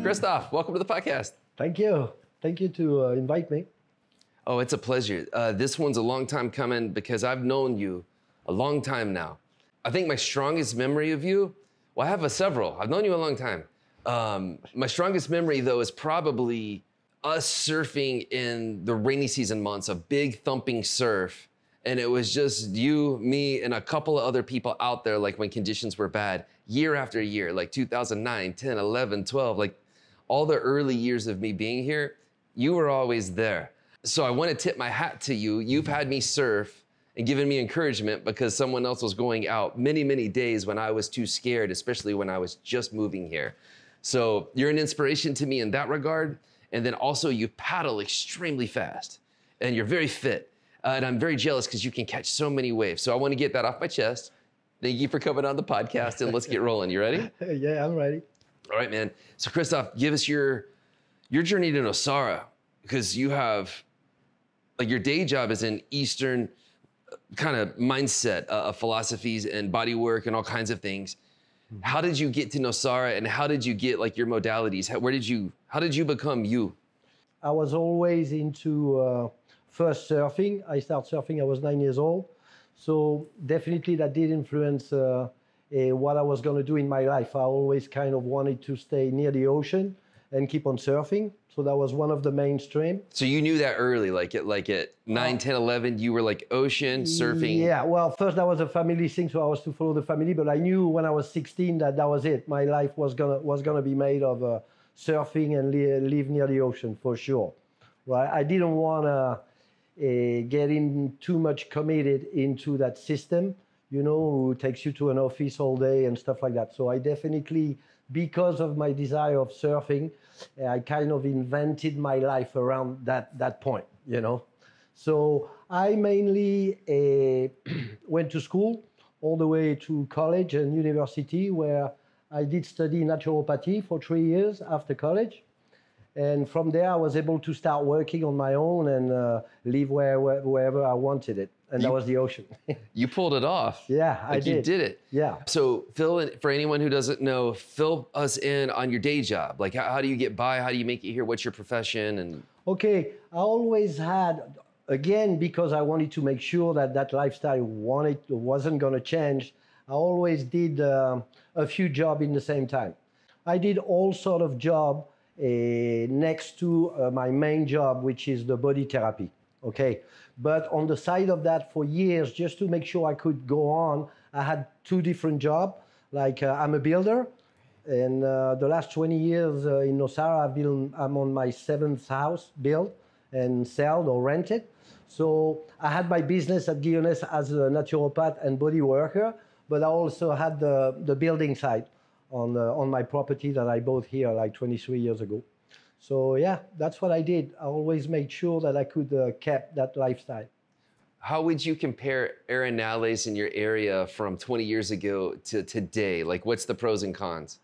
Christophe, welcome to the podcast. Thank you. Thank you to invite me. Oh, it's a pleasure. This one's a long time coming because I've known you a long time now. I think my strongest memory of you, well, I have several. I've known you a long time. My strongest memory, though, is probably us surfing in the rainy season months, a big thumping surf. And it was just you, me, and a couple of other people out there, like when conditions were bad, year after year, like 2009, 10, 11, 12, like all the early years of me being here, you were always there. So I want to tip my hat to you. You've had me surf and given me encouragement because someone else was going out many, many days when I was too scared, especially when I was just moving here. So you're an inspiration to me in that regard. And then also you paddle extremely fast and you're very fit. And I'm very jealous because you can catch so many waves. So I want to get that off my chest. Thank you for coming on the podcast and let's get rolling. You ready? Yeah, I'm ready. All right, man. So Christophe, give us your journey to Nosara, because you have, like, your day job is in Eastern kind of mindset of philosophies and body work and all kinds of things. How did you get to Nosara and how did you get like your modalities? How did you become you? I was always into first surfing. I started surfing, I was 9 years old. So definitely that did influence what I was going to do in my life. I always kind of wanted to stay near the ocean and keep on surfing. So that was one of the mainstream. So you knew that early, like at 9, 10, 11, you were like ocean, surfing? Yeah, well, first that was a family thing, so I was to follow the family, but I knew when I was 16 that was it. My life was gonna be made of surfing and live near the ocean, for sure. Right? I didn't want to get in too much committed into that system, you know, who takes you to an office all day and stuff like that. So I definitely, because of my desire of surfing, I kind of invented my life around that point, you know. So I mainly went to school all the way to college and university, where I did study naturopathy for 3 years after college. And from there, I was able to start working on my own and live wherever I wanted it. And that was the ocean. You pulled it off. Yeah, I did. You did it. Yeah. So fill in, for anyone who doesn't know, fill us in on your day job. Like how do you get by? How do you make it here? What's your profession? And okay, I always had, again, because I wanted to make sure that lifestyle wasn't going to change, I always did a few jobs in the same time. I did all sort of job next to my main job, which is the body therapy. Okay. But on the side of that, for years, just to make sure I could go on, I had 2 different jobs. Like I'm a builder, and the last 20 years in Nosara, I'm on my 7th house built and sold or rented. So I had my business at Guiones as a naturopath and body worker, but I also had the building side on my property that I bought here like 23 years ago. So yeah, that's what I did. I always made sure that I could keep that lifestyle. How would you compare arenales in your area from 20 years ago to today? Like, what's the pros and cons?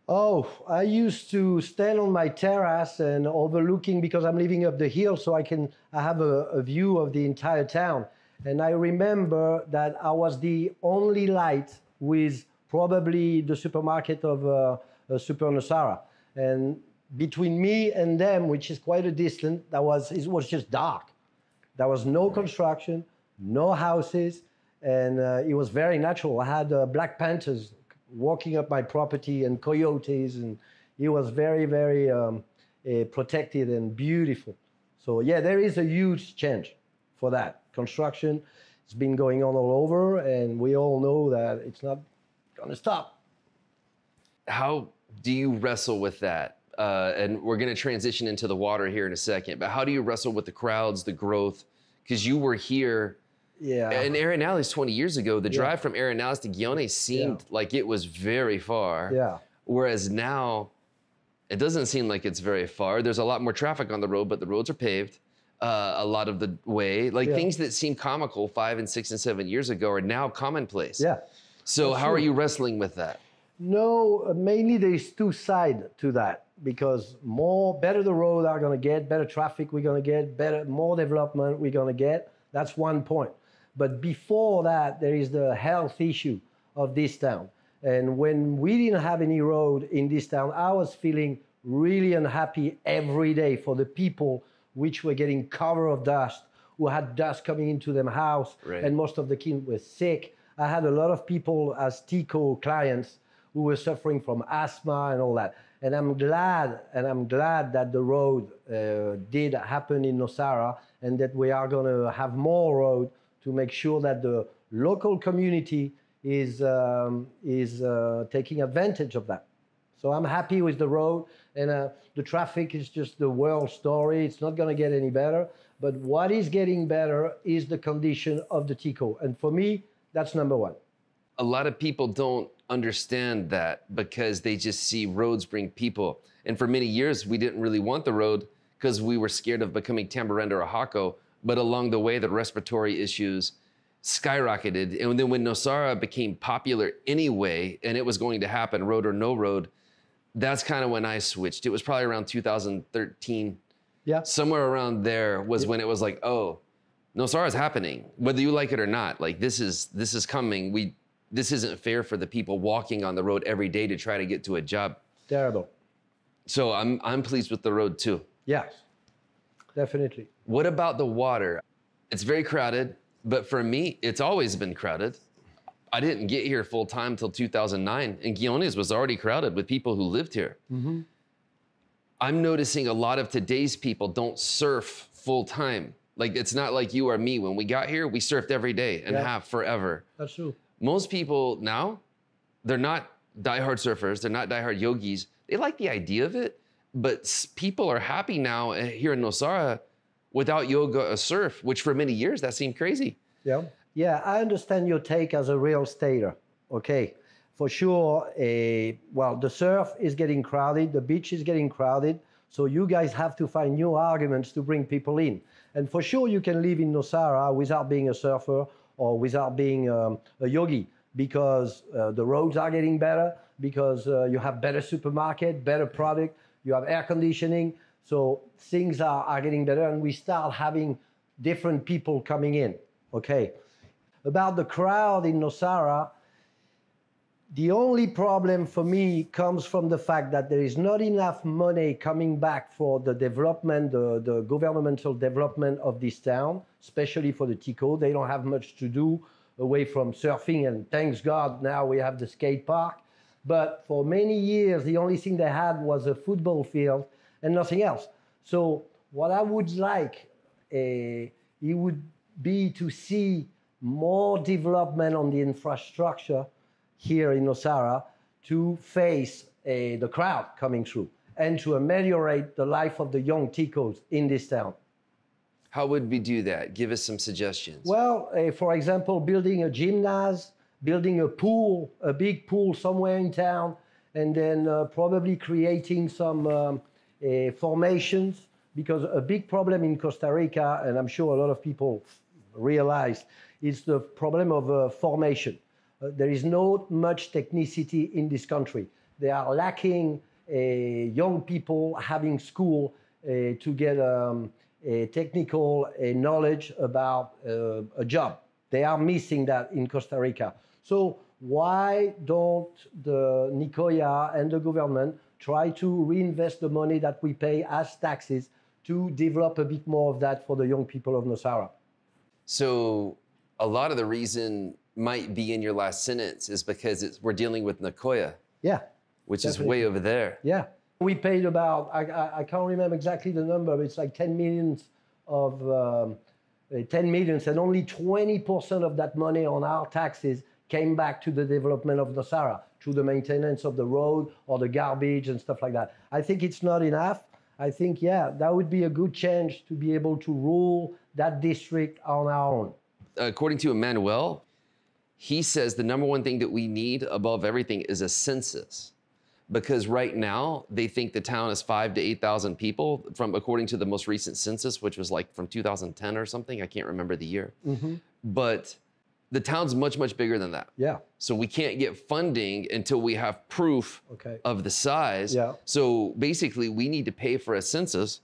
Oh, I used to stand on my terrace and overlooking, because I'm living up the hill, so I have a view of the entire town. And I remember that I was the only light with probably the supermarket of Super Nosara. And between me and them, which is quite a distance, it was just dark. There was no construction, no houses, and it was very natural. I had black panthers walking up my property and coyotes, and it was very, very protected and beautiful. So yeah, there is a huge change for that. Construction has been going on all over, and we all know that it's not going to stop. How do you wrestle with that? And we're going to transition into the water here in a second, but how do you wrestle with the crowds, the growth? Because you were here, in Arenales 20 years ago. The drive from Arenales to Guiones seemed like it was very far. Yeah. Whereas now, it doesn't seem like it's very far. There's a lot more traffic on the road, but the roads are paved a lot of the way. Like things that seemed comical 5 and 6 and 7 years ago are now commonplace. Yeah. So how are you wrestling with that? No, mainly there's 2 sides to that, because better the road are going to get, better traffic we're going to get, more development we're going to get. That's one point. But before that, there is the health issue of this town. And when we didn't have any road in this town, I was feeling really unhappy every day for the people which were getting cover of dust, who had dust coming into their house, Right. and most of the kids were sick. I had a lot of people as TICO clients who were suffering from asthma and all that. And I'm glad that the road did happen in Nosara, and that we are going to have more road to make sure that the local community is taking advantage of that. So I'm happy with the road, and the traffic is just the world story. It's not going to get any better. But what is getting better is the condition of the TICO. And for me, that's number one. A lot of people don't understand that because they just see roads bring people. And for many years, we didn't really want the road because we were scared of becoming Tamboranda or Jaco. But along the way, the respiratory issues skyrocketed. And then when Nosara became popular anyway, and it was going to happen, road or no road, that's kind of when I switched. It was probably around 2013. Yeah. Somewhere around there was when it was like, oh, Nosara is happening, whether you like it or not. Like this is coming. This isn't fair for the people walking on the road every day to try to get to a job. Terrible. So I'm pleased with the road too. Yes, definitely. What about the water? It's very crowded, but for me, it's always been crowded. I didn't get here full time till 2009, and Guiones was already crowded with people who lived here. Mm-hmm. I'm noticing a lot of today's people don't surf full time. Like it's not like you or me. When we got here, we surfed every day and have forever. That's true. Most people now, they're not diehard surfers. They're not diehard yogis. They like the idea of it, but people are happy now here in Nosara without yoga or surf, which for many years, that seemed crazy. Yeah. Yeah, I understand your take as a real estater. Okay, for sure. Well, the surf is getting crowded, the beach is getting crowded, so you guys have to find new arguments to bring people in. And for sure, you can live in Nosara without being a surfer or without being a yogi, because the roads are getting better, because you have better supermarket, better product, you have air conditioning, so things are getting better, and we start having different people coming in. Okay. About the crowd in Nosara, the only problem for me comes from the fact that there is not enough money coming back for the development, the governmental development of this town, especially for the TICO. They don't have much to do away from surfing, and thanks God now we have the skate park. But for many years, the only thing they had was a football field and nothing else. So what I would like, it would be to see more development on the infrastructure here in Nosara to face the crowd coming through and to ameliorate the life of the young TICOs in this town. How would we do that? Give us some suggestions. Well, for example, building a gymnasium, building a pool, a big pool somewhere in town, and then probably creating some formations, because a big problem in Costa Rica, and I'm sure a lot of people realize, is the problem of formation. There is not much technicity in this country. They are lacking young people having school to get a technical knowledge about a job. They are missing that in Costa Rica. So why don't the Nicoya and the government try to reinvest the money that we pay as taxes to develop a bit more of that for the young people of Nosara? So a lot of the reason might be in your last sentence is because we're dealing with Nicoya. Yeah. Which is way over there. Yeah. We paid about, I can't remember exactly the number, but it's like 10 millions of, 10 millions, and only 20% of that money on our taxes came back to the development of Nosara, through the maintenance of the road or the garbage and stuff like that. I think it's not enough. I think, yeah, that would be a good change to be able to rule that district on our own. According to Emmanuel, he says the number one thing that we need above everything is a census. Because right now, they think the town is 5,000 to 8,000 people, according to the most recent census, which was like from 2010 or something. I can't remember the year. Mm-hmm. But the town's much, much bigger than that. Yeah. So we can't get funding until we have proof of the size. Yeah. So basically, we need to pay for a census.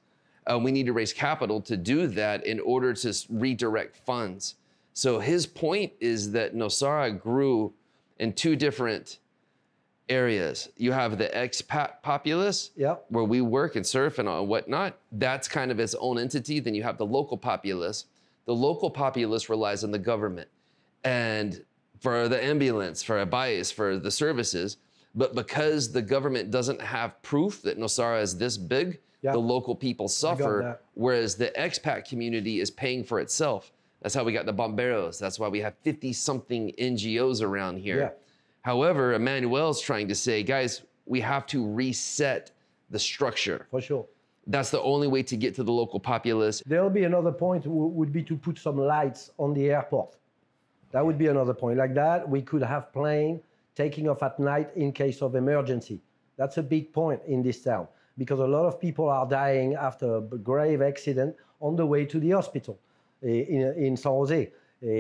We need to raise capital to do that in order to redirect funds. So his point is that Nosara grew in two different areas. You have the expat populace, where we work and surf and whatnot. That's kind of its own entity. Then you have the local populace. The local populace relies on the government and for the ambulance, for advice, for the services. But because the government doesn't have proof that Nosara is this big, the local people suffer, whereas the expat community is paying for itself. That's how we got the bomberos. That's why we have 50-something NGOs around here. However, Emmanuel's trying to say, guys, we have to reset the structure. For sure. That's the only way to get to the local populace. There'll be another point would be to put some lights on the airport. That would be another point. Like that, we could have plane taking off at night in case of emergency. That's a big point in this town because a lot of people are dying after a grave accident on the way to the hospital in San Jose.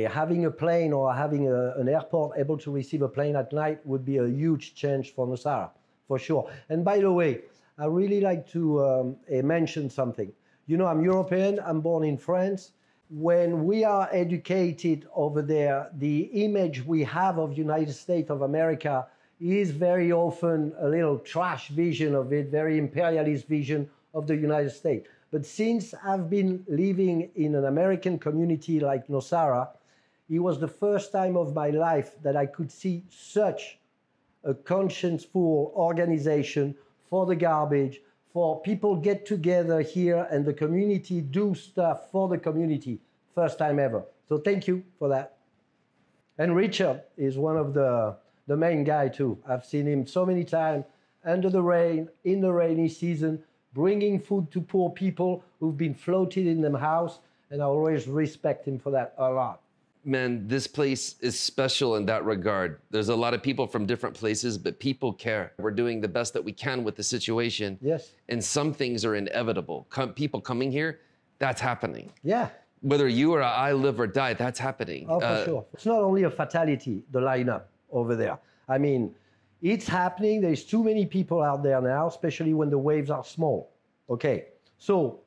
Having a plane or having an airport able to receive a plane at night would be a huge change for Nosara, for sure. And by the way, I really like to mention something. You know, I'm European, I'm born in France. When we are educated over there, the image we have of United States of America is very often a little trash vision of it, very imperialist vision of the United States. But since I've been living in an American community like Nosara, it was the first time of my life that I could see such a conscience-full organization for the garbage, for people get together here and the community do stuff for the community. First time ever. So thank you for that. And Richard is one of the main guy too. I've seen him so many times under the rain, in the rainy season, bringing food to poor people who've been floated in their house, and I always respect him for that a lot. Man, this place is special in that regard. There's a lot of people from different places, but people care. We're doing the best that we can with the situation. Yes. And some things are inevitable. People coming here, that's happening. Yeah. Whether you or I live or die, that's happening. Oh, for sure. It's not only a fatality, the lineup over there. I mean, it's happening. There's too many people out there now, especially when the waves are small. Okay, so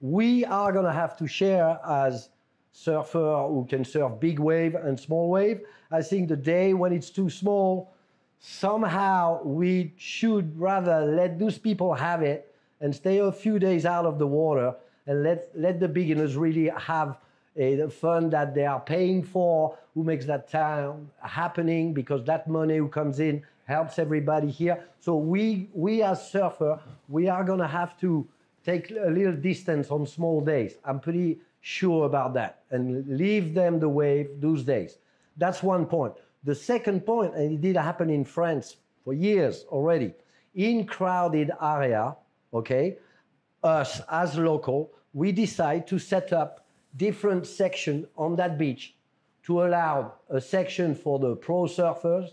we are going to have to share as surfer who can surf big wave and small wave. I think the day when it's too small, somehow we should rather let those people have it and stay a few days out of the water and let the beginners really have the fun that they are paying for, who makes that time happening, because that money who comes in helps everybody here. So we as surfer, we are gonna have to take a little distance on small days. I'm pretty sure about that, and leave them the wave those days. That's one point. The second point, and it did happen in France for years already, in crowded area, okay, us as local, we decide to set up different section on that beach to allow a section for the pro surfers,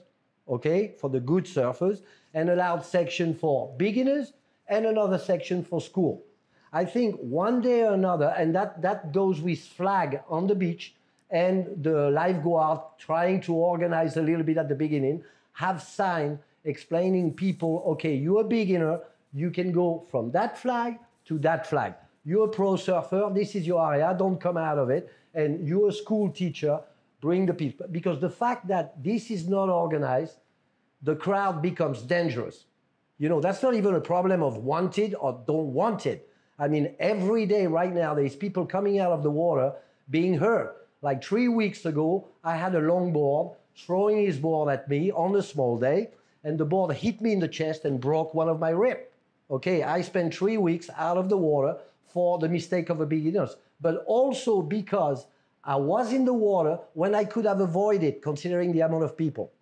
okay, for the good surfers, and allowed section for beginners and another section for school. I think one day or another, and that goes with flag on the beach and the lifeguard trying to organize a little bit at the beginning, have sign explaining people, okay, you're a beginner, you can go from that flag to that flag. You're a pro surfer, this is your area, don't come out of it. And you're a school teacher, bring the people. Because the fact that this is not organized, the crowd becomes dangerous. You know, that's not even a problem of wanted or don't want it. I mean, every day right now, there's people coming out of the water being hurt. Like 3 weeks ago, I had a longboard throwing his board at me on a small day, and the board hit me in the chest and broke one of my ribs. Okay, I spent 3 weeks out of the water for the mistake of a beginners, but also because I was in the water when I could have avoided it, considering the amount of people.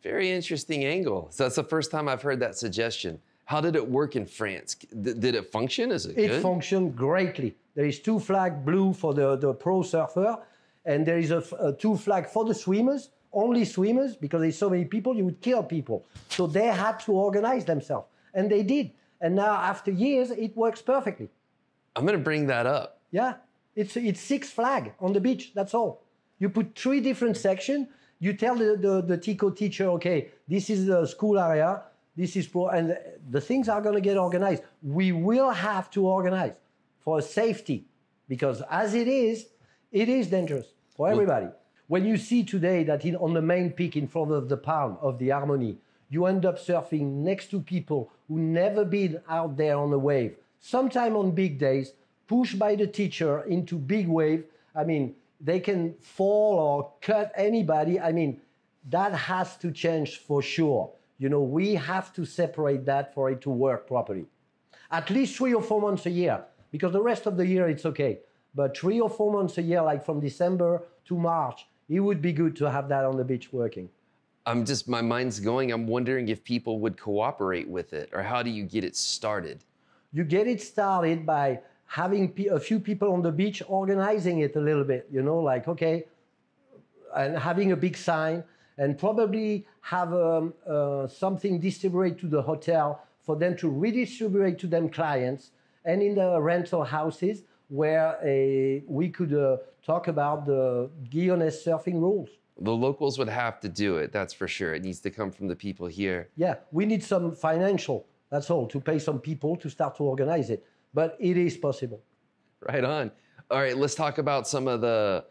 Very interesting angle. So that's the first time I've heard that suggestion. How did it work in France? Did it function? Is it good? It functioned greatly. There is 2 flags, blue for the pro surfer, and there is a 2 flags for the swimmers, only swimmers, because there's so many people, you would kill people. So they had to organize themselves, and they did. And now, after years, it works perfectly. I'm going to bring that up. Yeah, it's 6 flags on the beach, that's all. You put 3 different sections, you tell the TICO teacher, okay, this is the school area, this is pro, and the things are going to get organized. We will have to organize for safety, because as it is dangerous for everybody. When you see today that on the main peak in front of the palm of the Harmony, you end up surfing next to people who never been out there on a wave. Sometime on big days, pushed by the teacher into big wave. I mean, they can fall or cut anybody. I mean, that has to change for sure. You know, we have to separate that for it to work properly. At least 3 or 4 months a year, because the rest of the year it's okay. But 3 or 4 months a year, like from December to March, it would be good to have that on the beach working. My mind's going. I'm wondering if people would cooperate with it, or how do you get it started? You get it started by having a few people on the beach organizing it a little bit, you know, like, okay, and having a big sign, and probably have something distributed to the hotel for them to redistribute to them clients, and in the rental houses where we could talk about the Guiones surfing rules. The locals would have to do it, that's for sure. It needs to come from the people here. Yeah, we need some financial, that's all, to pay some people to start to organize it. But it is possible. Right on. All right, let's talk about some of the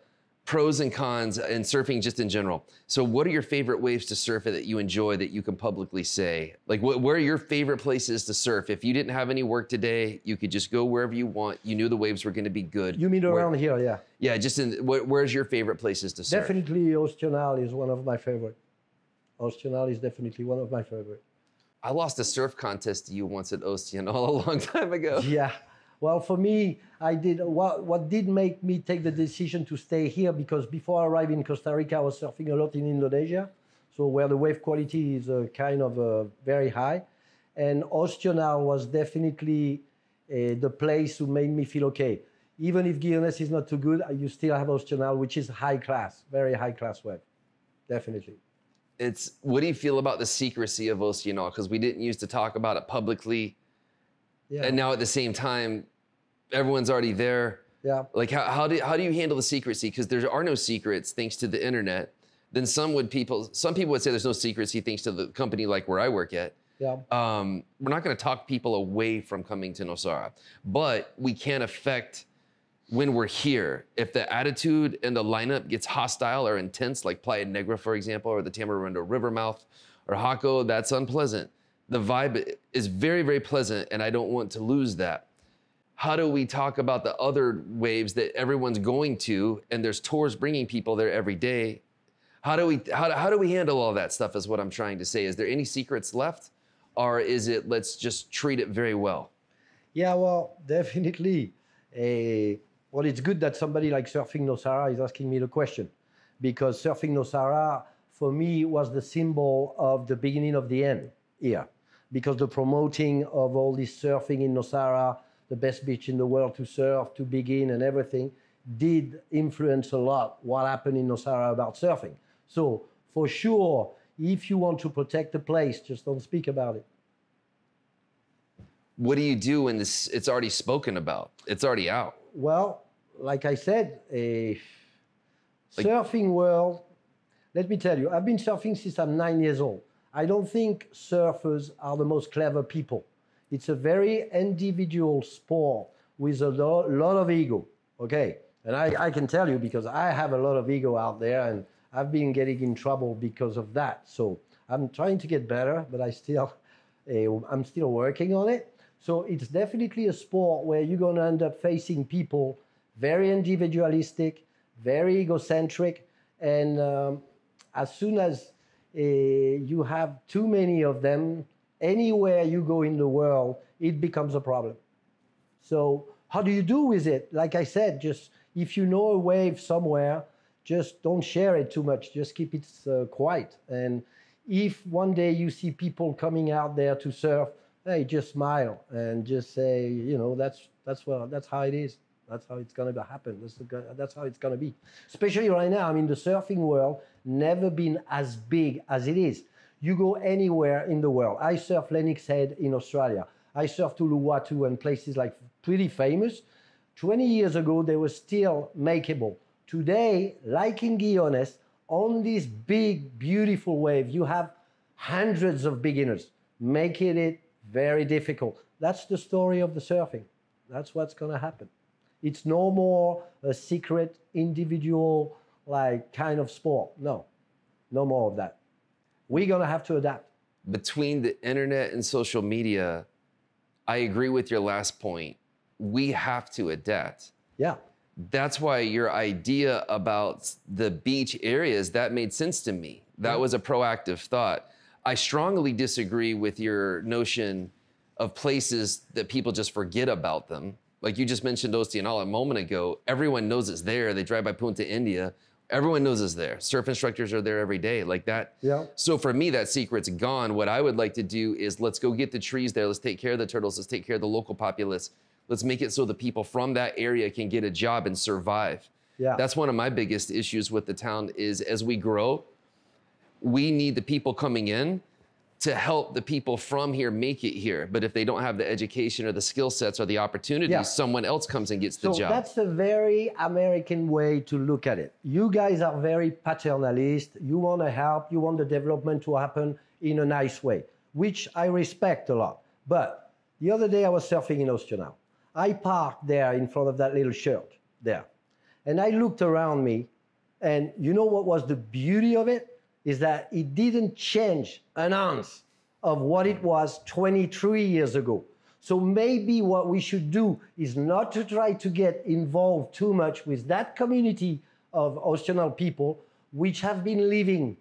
pros and cons in surfing just in general. So what are your favorite waves to surf at that you enjoy that you can publicly say? Like, where are your favorite places to surf? If you didn't have any work today, you could just go wherever you want. You knew the waves were going to be good. You mean around here, yeah. Yeah, just where's your favorite places to surf? Definitely Ostional is one of my favorite. Ostional is definitely one of my favorite. I lost a surf contest to you once at Oceanal a long time ago. Yeah. Well, for me, I did what did make me take the decision to stay here, because before I arrived in Costa Rica, I was surfing a lot in Indonesia, so where the wave quality is kind of very high. And Ostional was definitely the place who made me feel okay. Even if Guiones is not too good, you still have Ostional, which is high class, very high class wave, definitely. What do you feel about the secrecy of Oceanal? Because we didn't used to talk about it publicly. Yeah. And now at the same time, everyone's already there. Yeah. Like how do you handle the secrecy? Because there are no secrets thanks to the internet. Then some people would say there's no secrecy thanks to the company like where I work at. Yeah. We're not going to talk people away from coming to Nosara, but we can affect when we're here. If the attitude and the lineup gets hostile or intense, like Playa Negra, for example, or the Tamarindo River mouth, or Jaco, that's unpleasant. The vibe is very, very pleasant, and I don't want to lose that. How do we talk about the other waves that everyone's going to, and there's tours bringing people there every day? How do we handle all that stuff is what I'm trying to say. Is there any secrets left, or is it let's just treat it very well? Yeah, well, definitely. Well, it's good that somebody like Surfing Nosara is asking me the question, because Surfing Nosara, for me, was the symbol of the beginning of the end here. Because the promoting of all this surfing in Nosara, the best beach in the world to surf, to begin and everything, did influence a lot what happened in Nosara about surfing. So for sure, if you want to protect the place, just don't speak about it. What do you do when it's already spoken about? It's already out. Well, like I said, surfing world, let me tell you, I've been surfing since I'm 9 years old. I don't think surfers are the most clever people. It's a very individual sport with a lot of ego, okay? And I can tell you, because I have a lot of ego out there, and I've been getting in trouble because of that. So I'm trying to get better, but I'm still working on it. So it's definitely a sport where you're going to end up facing people very individualistic, very egocentric, and as soon as you have too many of them, anywhere you go in the world, it becomes a problem. So how do you do with it? Like I said, just if you know a wave somewhere, just don't share it too much. Just keep it quiet. And if one day you see people coming out there to surf, hey, just smile and just say, you know, that's how it is. That's how it's going to happen. That's how it's going to be. Especially right now, I mean, the surfing world never been as big as it is. You go anywhere in the world. I surf Lennox Head in Australia. I surf Uluwatu and places like pretty famous. 20 years ago, they were still makeable. Today, like in Guiones, on this big, beautiful wave, you have hundreds of beginners, making it very difficult. That's the story of the surfing. That's what's going to happen. It's no more a secret, individual, like kind of sport. No more of that. We're going to have to adapt. between the internet and social media, I agree with your last point. We have to adapt. Yeah. That's why your idea about the beach areas, that made sense to me. That was a proactive thought. I strongly disagree with your notion of places that people just forget about them. Like you just mentioned Oceanal a moment ago. Everyone knows it's there. They drive by Punta India. Everyone knows it's there. Surf instructors are there every day, like that. Yeah. So for me, that secret's gone. What I would like to do is let's go get the trees there. Let's take care of the turtles. Let's take care of the local populace. Let's make it so the people from that area can get a job and survive. Yeah. That's one of my biggest issues with the town is as we grow, we need the people coming in to help the people from here make it here. But if they don't have the education or the skill sets or the opportunities, someone else comes and gets the job. So that's a very American way to look at it. You guys are very paternalist. You want to help. You want the development to happen in a nice way, which I respect a lot. But the other day I was surfing in Oceanal. I parked there in front of that little church there. And I looked around me, and you know what was the beauty of it? Is that it didn't change an ounce of what it was 23 years ago. So maybe what we should do is not to try to get involved too much with that community of Oceanal people, which have been living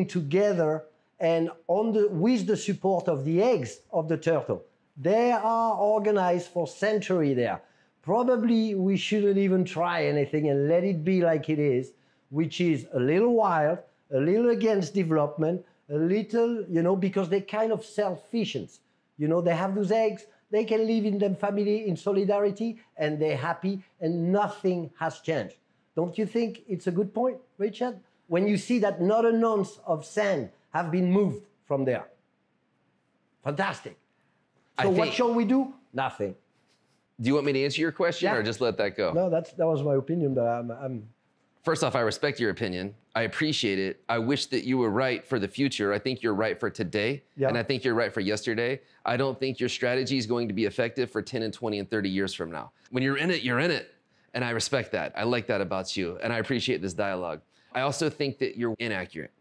together and with the support of the eggs of the turtle. They are organized for centuries there. Probably we shouldn't even try anything and let it be like it is, which is a little wild, a little against development, a little, because they're kind of self-sufficient. They have those eggs, they can live in their family in solidarity, and they're happy, and nothing has changed. Don't you think it's a good point, Richard? When you see that not an ounce of sand have been moved from there. Fantastic. So what shall we do? Nothing. Do you want me to answer your question or just let that go? No, that was my opinion, but I'm First off, I respect your opinion. I appreciate it. I wish that you were right for the future. I think you're right for today, and I think you're right for yesterday. I don't think your strategy is going to be effective for 10 and 20 and 30 years from now. When you're in it, you're in it. And I respect that. I like that about you, and I appreciate this dialogue. I also think that you're inaccurate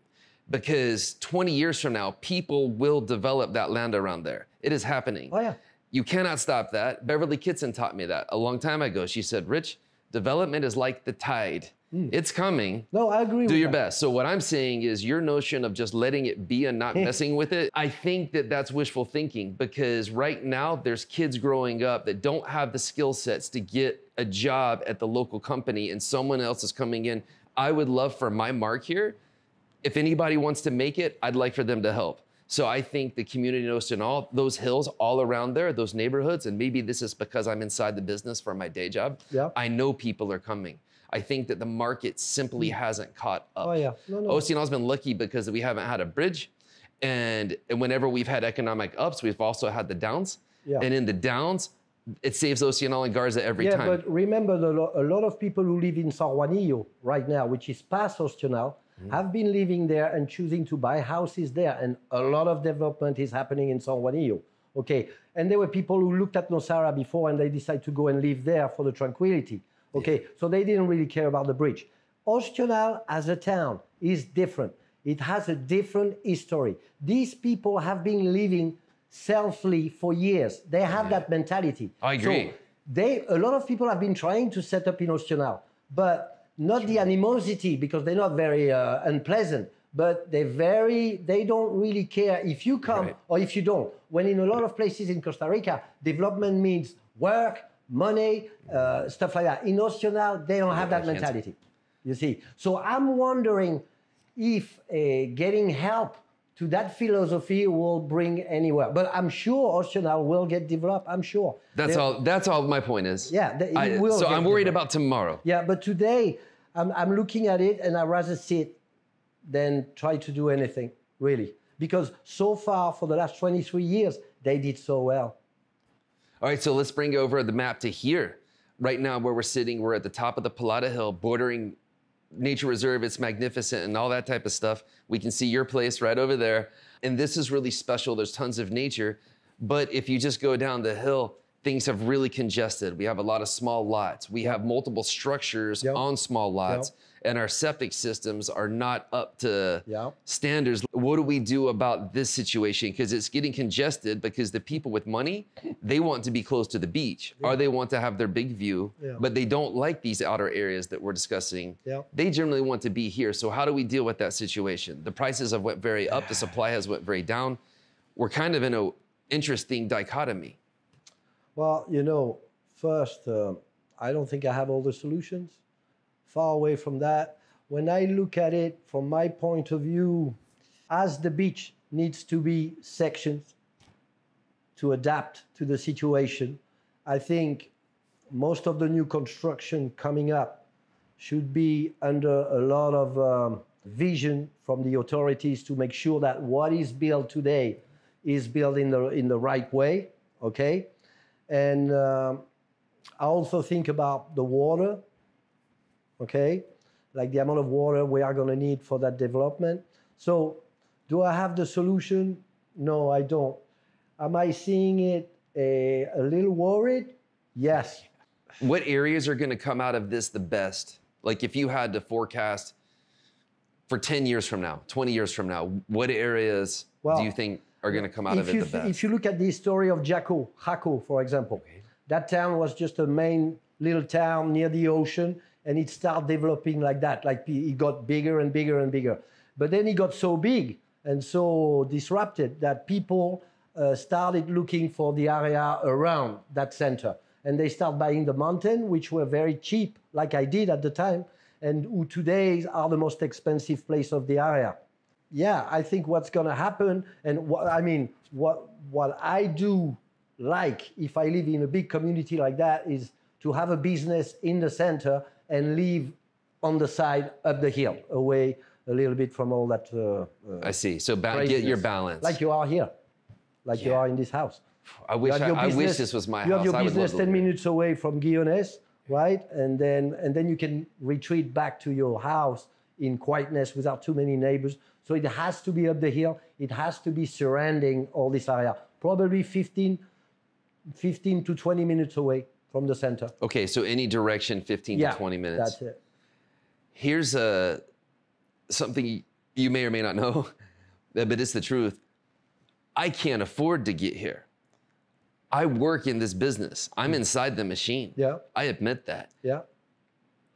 because 20 years from now, people will develop that land around there. It is happening. Oh, yeah. You cannot stop that. Beverly Kitson taught me that a long time ago. She said, Rich, development is like the tide. It's coming. No, I agree with that. Do your best. So what I'm saying is your notion of just letting it be and not messing with it, I think that that's wishful thinking because right now there's kids growing up that don't have the skill sets to get a job at the local company and someone else is coming in. I would love for my mark here. If anybody wants to make it, I'd like for them to help. So I think the community in Oceanal, those hills all around there, those neighborhoods, and maybe this is because I'm inside the business for my day job, I know people are coming. I think that the market simply hasn't caught up. Oh, yeah. No. Oceanal's been lucky because we haven't had a bridge. And whenever we've had economic ups, we've also had the downs. Yeah. And in the downs, it saves Oceanal and Garza every time. Yeah, but remember, a lot of people who live in San Juanillo right now, which is past Oceanal, have been living there and choosing to buy houses there. And a lot of development is happening in San Juanillo. Okay. And there were people who looked at Nosara before and they decided to go and live there for the tranquility. Okay, so they didn't really care about the bridge. Oceanal as a town is different. It has a different history. These people have been living selfly for years. They have that mentality. I agree. So a lot of people have been trying to set up in Oceanal, but not the animosity because they're not very unpleasant, but they don't really care if you come or if you don't. When in a lot of places in Costa Rica, development means work, money, stuff like that. In Oceanal, they don't have that mentality, you see. So I'm wondering if getting help to that philosophy will bring anywhere. But I'm sure Oceanal will get developed, I'm sure. That's all my point is. Yeah, it will. So I'm worried about tomorrow. Yeah, but today, I'm looking at it and I'd rather sit than try to do anything, really. Because so far, for the last 23 years, they did so well. All right, so let's bring over the map to here. Right now where we're sitting, we're at the top of the Pilata Hill, bordering nature reserve. It's magnificent and all that type of stuff. We can see your place right over there. And this is really special. There's tons of nature. But if you just go down the hill, things have really congested. We have a lot of small lots. We have multiple structures on small lots. and our septic systems are not up to Yeah. standards. What do we do about this situation? Because it's getting congested because the people with money, they want to be close to the beach or they want to have their big view, but they don't like these outer areas that we're discussing. Yeah. They generally want to be here. So how do we deal with that situation? The prices have went very up, the supply has went very down. We're kind of in an interesting dichotomy. Well, first, I don't think I have all the solutions. Far away from that. When I look at it from my point of view, as the beach needs to be sectioned to adapt to the situation, I think most of the new construction coming up should be under a lot of vision from the authorities to make sure that what is built today is built in the right way, okay? And I also think about the water, okay? Like the amount of water we are gonna need for that development. So do I have the solution? No, I don't. Am I seeing it a little worried? Yes. What areas are gonna come out of this the best? Like if you had to forecast for 10 years from now, 20 years from now, what areas do you think are gonna come out of it the best? If you look at the story of Jaco, for example, that town was just a main little town near the ocean, and it started developing like that. Like it got bigger and bigger and bigger. But then it got so big and so disrupted that people started looking for the area around that center. And they start buying the mountain, which were very cheap, like I did at the time, and who today are the most expensive place of the area. Yeah, I think what's gonna happen, and what I do like if I live in a big community like that is to have a business in the center and live on the side up the hill, away a little bit from all that. I see. So get your balance. Like you are here, like you are in this house. I wish this was my house. You have your I would business love 10 minutes away from Guiones, right? And then you can retreat back to your house in quietness without too many neighbors. So it has to be up the hill. It has to be surrounding all this area. Probably 15 to 20 minutes away from the center. Okay, so any direction, 15 to 20 minutes. That's it. Here's something you may or may not know, but it's the truth. I can't afford to get here. I work in this business. I'm inside the machine. Yeah. I admit that. Yeah.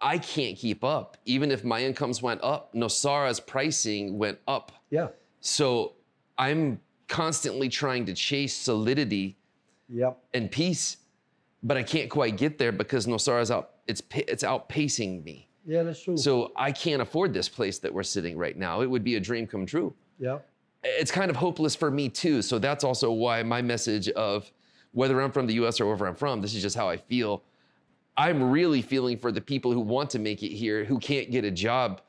I can't keep up. Even if my incomes went up, Nosara's pricing went up. Yeah. So I'm constantly trying to chase solidity and peace, but I can't quite get there because Nosara's it's outpacing me. Yeah, that's true. So I can't afford this place that we're sitting right now. It would be a dream come true. Yeah. It's kind of hopeless for me too. So that's also why my message of whether I'm from the US or wherever I'm from, this is just how I feel. I'm really feeling for the people who want to make it here, who can't get a job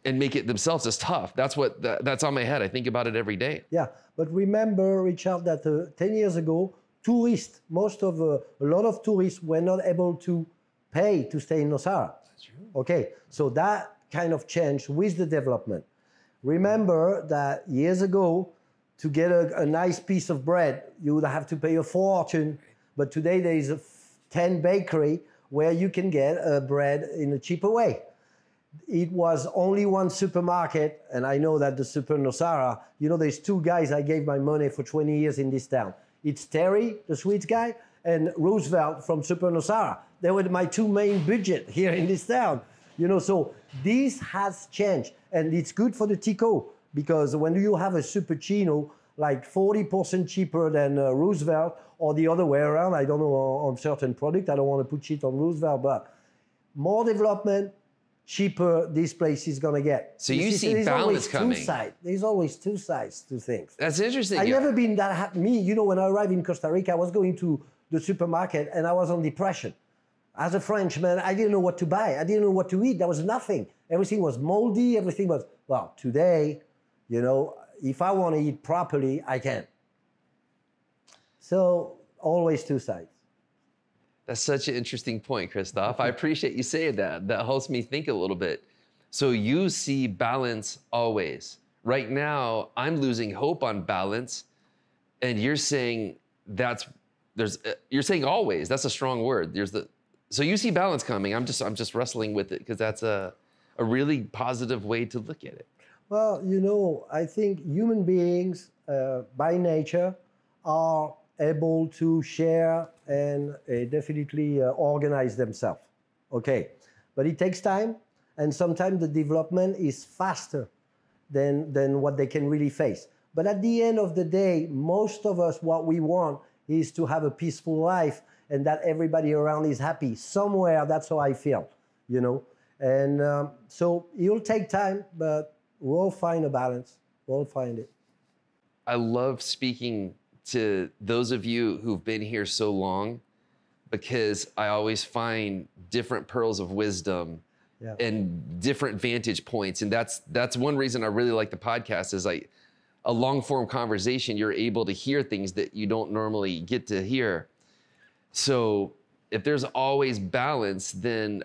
and make it themselves. Is tough. That's on my head. I think about it every day. Yeah, but remember, Richard, that 10 years ago, tourists, a lot of tourists were not able to pay to stay in Nosara. That's true. Okay, so that kind of changed with the development. Remember that years ago, to get a nice piece of bread, you would have to pay a fortune. But today there is a 10 bakery where you can get bread in a cheaper way. It was only one supermarket, and I know that the Super Nosara, there's two guys I gave my money for 20 years in this town. It's Terry, the sweets guy, and Roosevelt from Super Nosara. They were my two main budget here in this town. So this has changed, and it's good for the Tico, because when you have a Super Chino, like 40% cheaper than Roosevelt, or the other way around, I don't know on certain product, I don't want to put shit on Roosevelt, but more development, cheaper this place is gonna get. So you see balance coming. There's always two sides to things. That's interesting. I've never been that happy. Me, when I arrived in Costa Rica, I was going to the supermarket and I was on depression. As a Frenchman, I didn't know what to buy. I didn't know what to eat. There was nothing. Everything was moldy. Everything was, today, if I want to eat properly, I can. So always two sides. That's such an interesting point, Christophe. I appreciate you saying that. That helps me think a little bit. So you see balance always. Right now, I'm losing hope on balance, and you're saying you're saying always. That's a strong word. So you see balance coming. I'm just wrestling with it because that's a a really positive way to look at it. Well, I think human beings by nature are able to share and definitely organize themselves. Okay, but it takes time, and sometimes the development is faster than what they can really face. But at the end of the day, most of us, what we want is to have a peaceful life and that everybody around is happy. Somewhere, that's how I feel, And so it'll take time, but we'll find a balance. We'll find it. I love speaking to those of you who've been here so long, because I always find different pearls of wisdom and different vantage points. And that's one reason I really like the podcast, is like a long form conversation. You're able to hear things that you don't normally get to hear. So if there's always balance, then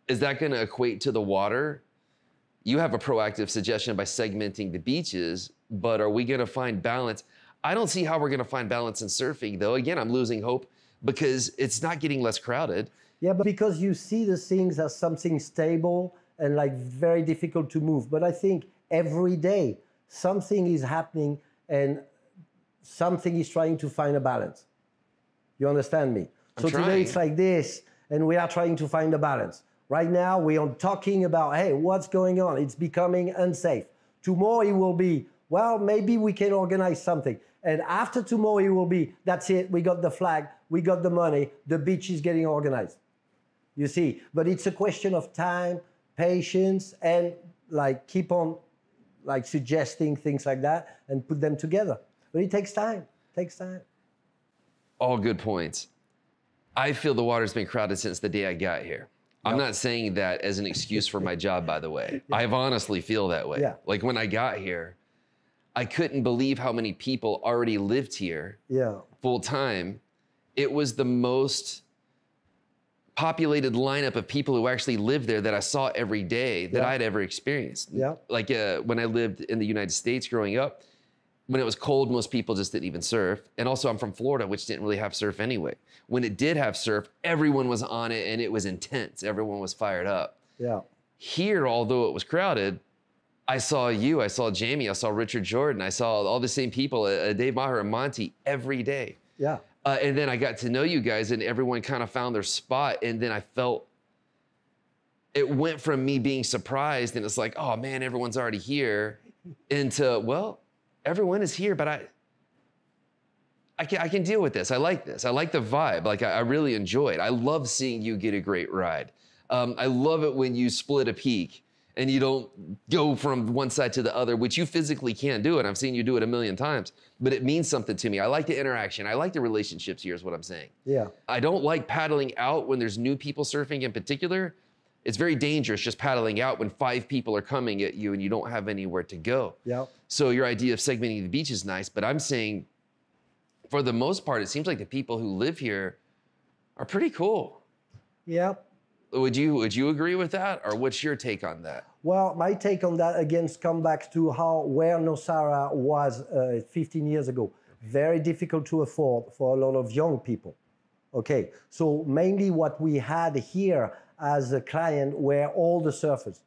is that going to equate to the water? You have a proactive suggestion by segmenting the beaches, but are we going to find balance? I don't see how we're going to find balance in surfing, though. Again, I'm losing hope because it's not getting less crowded. Yeah, but because you see the things as something stable and like very difficult to move. But I think every day something is happening and something is trying to find a balance. You understand me? So today it's like this, and we are trying to find a balance. Right now we are talking about, hey, what's going on? It's becoming unsafe. Tomorrow it will be, well, maybe we can organize something. And after tomorrow it will be, that's it, we got the flag, we got the money, the beach is getting organized. You see, but it's a question of time, patience, and like keep on like suggesting things like that and put them together. But it takes time, All good points. I feel the water's been crowded since the day I got here. I'm not saying that as an excuse for my job, by the way. I honestly feel that way. Yeah. Like when I got here, I couldn't believe how many people already lived here full time. It was the most populated lineup of people who actually lived there that I saw every day that I'd ever experienced. Yeah. Like when I lived in the United States growing up, when it was cold, most people just didn't even surf. And also I'm from Florida, which didn't really have surf anyway. When it did have surf, everyone was on it and it was intense. Everyone was fired up. Yeah. Here, although it was crowded, I saw you, I saw Jamie, I saw Richard Jordan, I saw all the same people, Dave Maher and Monty every day. Yeah. And then I got to know you guys and everyone kind of found their spot. And then I felt it went from me being surprised and it's like, oh man, everyone's already here, into, well, everyone is here, but I can deal with this. I like this. I like the vibe. Like I really enjoy it. I love seeing you get a great ride. I love it when you split a peak and you don't go from one side to the other, which you physically can't do. And I've seen you do it a million times, but it means something to me. I like the interaction. I like the relationships here is what I'm saying. Yeah. I don't like paddling out when there's new people surfing in particular. It's very dangerous just paddling out when 5 people are coming at you and you don't have anywhere to go. Yeah. So your idea of segmenting the beach is nice, but I'm saying for the most part, it seems like the people who live here are pretty cool. Yeah. Would you agree with that? Or what's your take on that? Well, my take on that, again, comes back to where Nosara was 15 years ago. Very difficult to afford for a lot of young people. Okay, so mainly what we had here as a client were all the surfers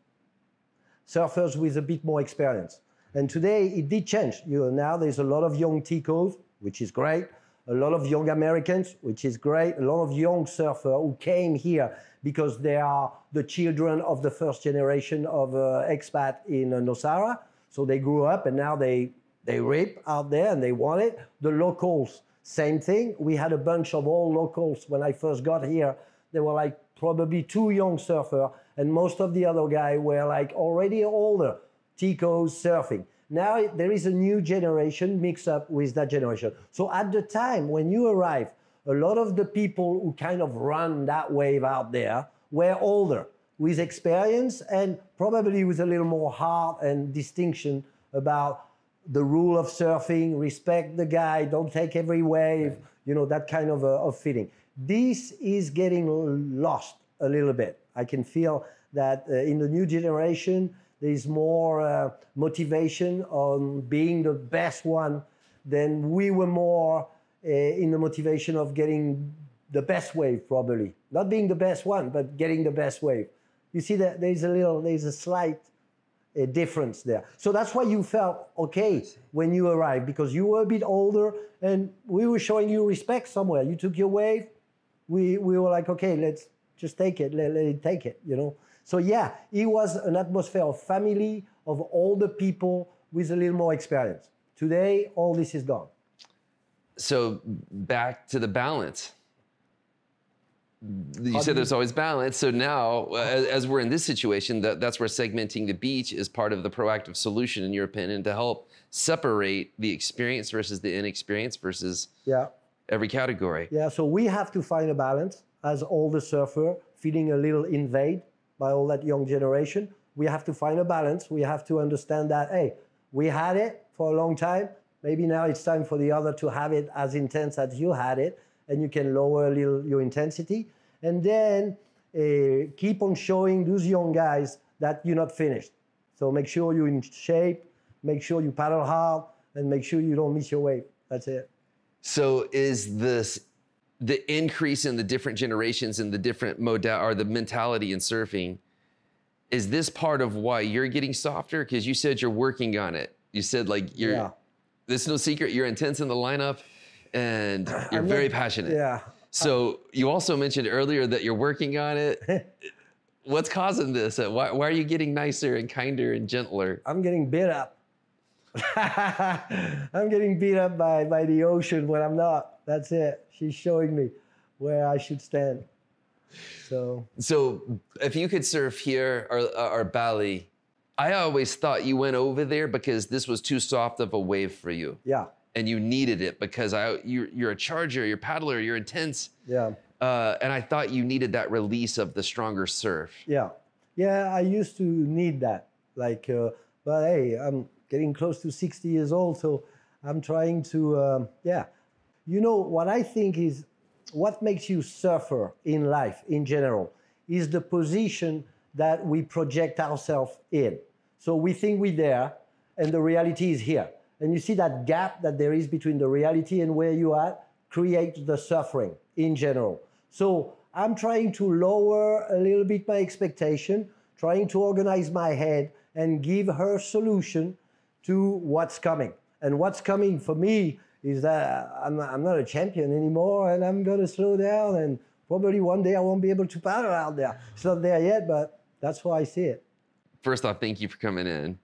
with a bit more experience. And today it did change. Now there's a lot of young Ticos, which is great, a lot of young Americans, which is great, a lot of young surfers who came here because they are the children of the first generation of expat in Nosara. So they grew up and now they rip out there and they want it. The locals, same thing. We had a bunch of all locals when I first got here. They were like probably 2 young surfers, and most of the other guys were like already older, Ticos surfing. Now there is a new generation mixed up with that generation. So at the time when you arrive, a lot of the people who kind of run that wave out there were older, with experience and probably with a little more heart and distinction about the rule of surfing, respect the guy, don't take every wave, that kind of feeling. This is getting lost a little bit. I can feel that in the new generation, there's more motivation on being the best one than we were more in the motivation of getting the best wave, probably. Not being the best one, but getting the best wave. You see that there's a slight difference there. So that's why you felt okay when you arrived, because you were a bit older and we were showing you respect somewhere. You took your wave. We were like, okay, let's just take it, let it take it, you know. So yeah, it was an atmosphere of family, of older people with a little more experience. Today, all this is gone. So back to the balance. You said there's always balance. So now, as we're in this situation, that's where segmenting the beach is part of the proactive solution, in your opinion, to help separate the experience versus the inexperience versus every category. Yeah, so we have to find a balance as older surfer, feeling a little invaded by all that young generation. We have to find a balance. We have to understand that, hey, we had it for a long time. Maybe now it's time for the other to have it as intense as you had it, and you can lower a little your intensity. And then keep on showing those young guys that you're not finished. So make sure you're in shape, make sure you paddle hard, and make sure you don't miss your wave. That's it. So is the increase in the different generations and the different or the mentality in surfing, is this part of why you're getting softer? Because you said you're working on it. You said like there's no secret, you're intense in the lineup and you're very passionate. Yeah. So you also mentioned earlier that you're working on it. What's causing this? Why are you getting nicer and kinder and gentler? I'm getting beat up. I'm getting beat up by the ocean when I'm not. That's it. She's showing me where I should stand. So if you could surf here or Bali, I always thought you went over there because this was too soft of a wave for you. Yeah. And you needed it because you're a charger, you're a paddler, you're intense. Yeah. And I thought you needed that release of the stronger surf. Yeah. Yeah, I used to need that. Like, but hey, I'm getting close to 60 years old, so I'm trying to, You know, what I think is what makes you surfer in life in general is the position that we project ourselves in. So we think we're there and the reality is here. And you see that gap that there is between the reality and where you are creates the suffering in general. So I'm trying to lower a little bit my expectation, trying to organize my head and give her solution to what's coming. And what's coming for me is that I'm not a champion anymore and I'm gonna slow down and probably one day I won't be able to paddle out there. It's not there yet, but that's how I see it. First off, thank you for coming in.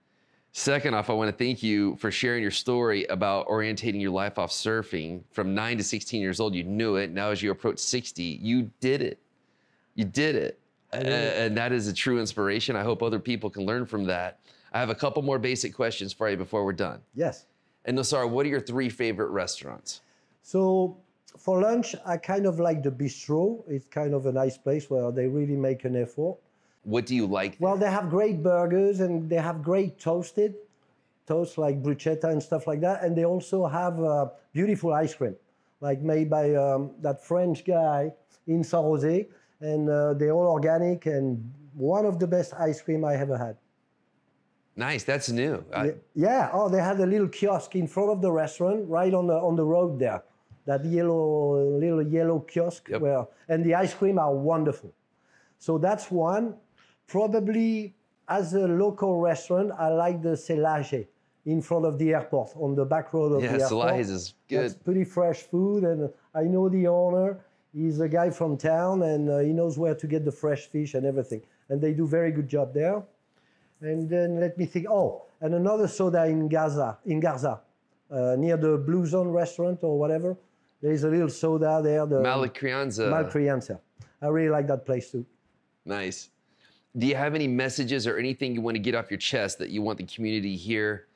Second off, I want to thank you for sharing your story about orientating your life off surfing. From 9 to 16 years old, you knew it. Now as you approach 60, you did it. You did it. And that is a true inspiration. I hope other people can learn from that. I have a couple more basic questions for you before we're done. Yes. And Nosara, what are your 3 favorite restaurants? So for lunch, I kind of like the bistro. It's kind of a nice place where they really make an effort. What do you like there? Well, they have great burgers and they have great toasts like bruschetta and stuff like that. And they also have beautiful ice cream, like made by that French guy in San Jose. And they're all organic and one of the best ice cream I ever had. Nice, that's new. Yeah, oh, they had a little kiosk in front of the restaurant, right on the road there. That little yellow kiosk, and the ice cream are wonderful. So that's one. Probably as a local restaurant, I like the Celage in front of the airport, on the back road of the airport. Yeah, Celage is good. That's pretty fresh food, and I know the owner. He's a guy from town, and he knows where to get the fresh fish and everything. And they do very good job there. And then let me think. Oh, and another soda in Garza, near the Blue Zone restaurant or whatever. There is a little soda there. The Malcrianza. I really like that place too. Nice. Do you have any messages or anything you want to get off your chest that you want the community to hear?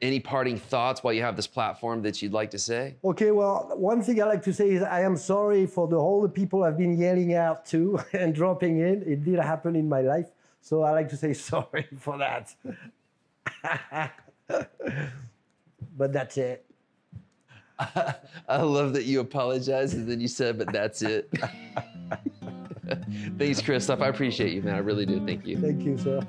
Any parting thoughts while you have this platform that you'd like to say? Okay, well, one thing I like to say is I am sorry for all the people I've been yelling out to and dropping in. It did happen in my life. So I like to say sorry for that. But that's it. I love that you apologized and then you said, but that's it. Thanks, Christophe. I appreciate you, man. I really do. Thank you. Thank you, sir.